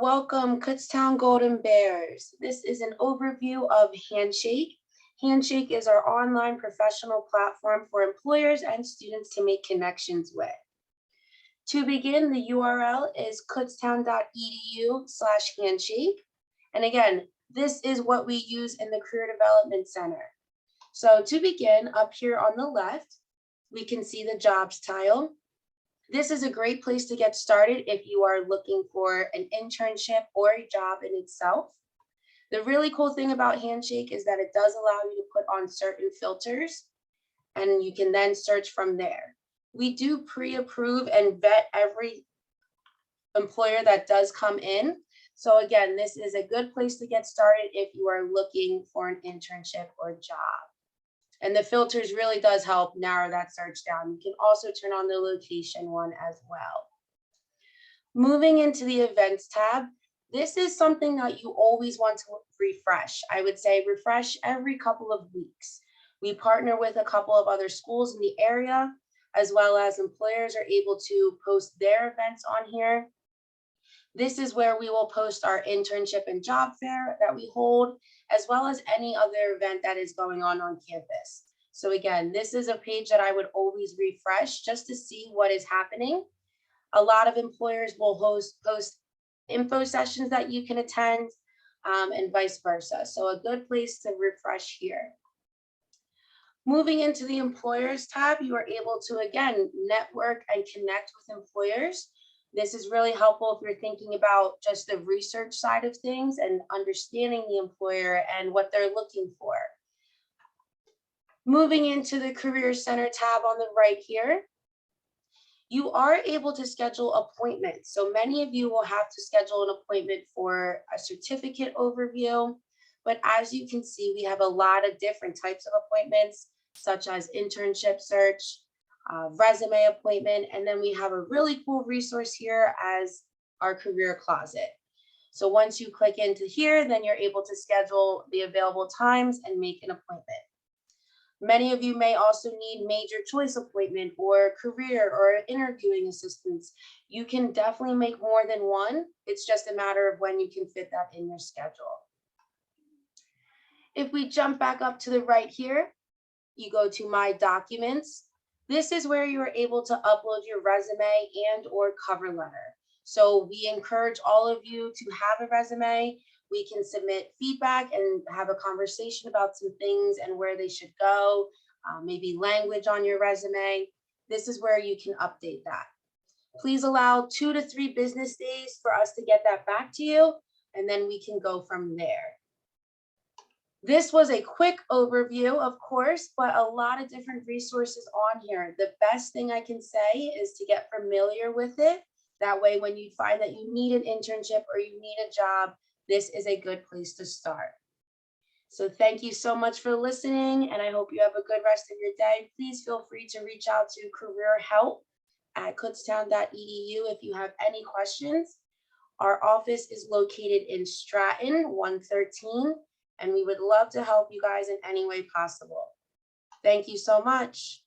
Welcome, Kutztown Golden Bears. This is an overview of Handshake. Handshake is our online professional platform for employers and students to make connections with. To begin, the URL is kutztown.edu/handshake. And again, this is what we use in the Career Development Center. So to begin, up here on the left, we can see the jobs tile. This is a great place to get started if you are looking for an internship or a job in itself. The really cool thing about Handshake is that it does allow you to put on certain filters and you can then search from there. We do pre-approve and vet every employer that does come in. So again, this is a good place to get started if you are looking for an internship or job. And the filters really does help narrow that search down. You can also turn on the location one as well. Moving into the events tab, this is something that you always want to refresh. I would say refresh every couple of weeks. We partner with a couple of other schools in the area, as well as employers are able to post their events on here. This is where we will post our internship and job fair that we hold, as well as any other event that is going on campus. So again, this is a page that I would always refresh just to see what is happening. A lot of employers will post info sessions that you can attend and vice versa. So a good place to refresh here. Moving into the employers tab, you are able to, again, network and connect with employers. This is really helpful if you're thinking about just the research side of things and understanding the employer and what they're looking for. Moving into the Career Center tab on the right here, you are able to schedule appointments. So many of you will have to schedule an appointment for a certificate overview, but as you can see, we have a lot of different types of appointments, such as internship search, resume appointment, and then we have a really cool resource here as our career closet. So once you click into here, then you're able to schedule the available times and make an appointment. Many of you may also need major choice appointment or career or interviewing assistance. You can definitely make more than one. It's just a matter of when you can fit that in your schedule. If we jump back up to the right here, you go to My Documents. This is where you are able to upload your resume and or cover letter. So we encourage all of you to have a resume. We can submit feedback and have a conversation about some things and where they should go, maybe language on your resume. This is where you can update that. Please allow 2 to 3 business days for us to get that back to you, and then we can go from there. This was a quick overview, of course, but a lot of different resources on here. The best thing I can say is to get familiar with it. That way, when you find that you need an internship or you need a job, this is a good place to start. So thank you so much for listening, and I hope you have a good rest of your day. Please feel free to reach out to career help at kutztown.edu if you have any questions. Our office is located in Stratton 113. And we would love to help you guys in any way possible. Thank you so much.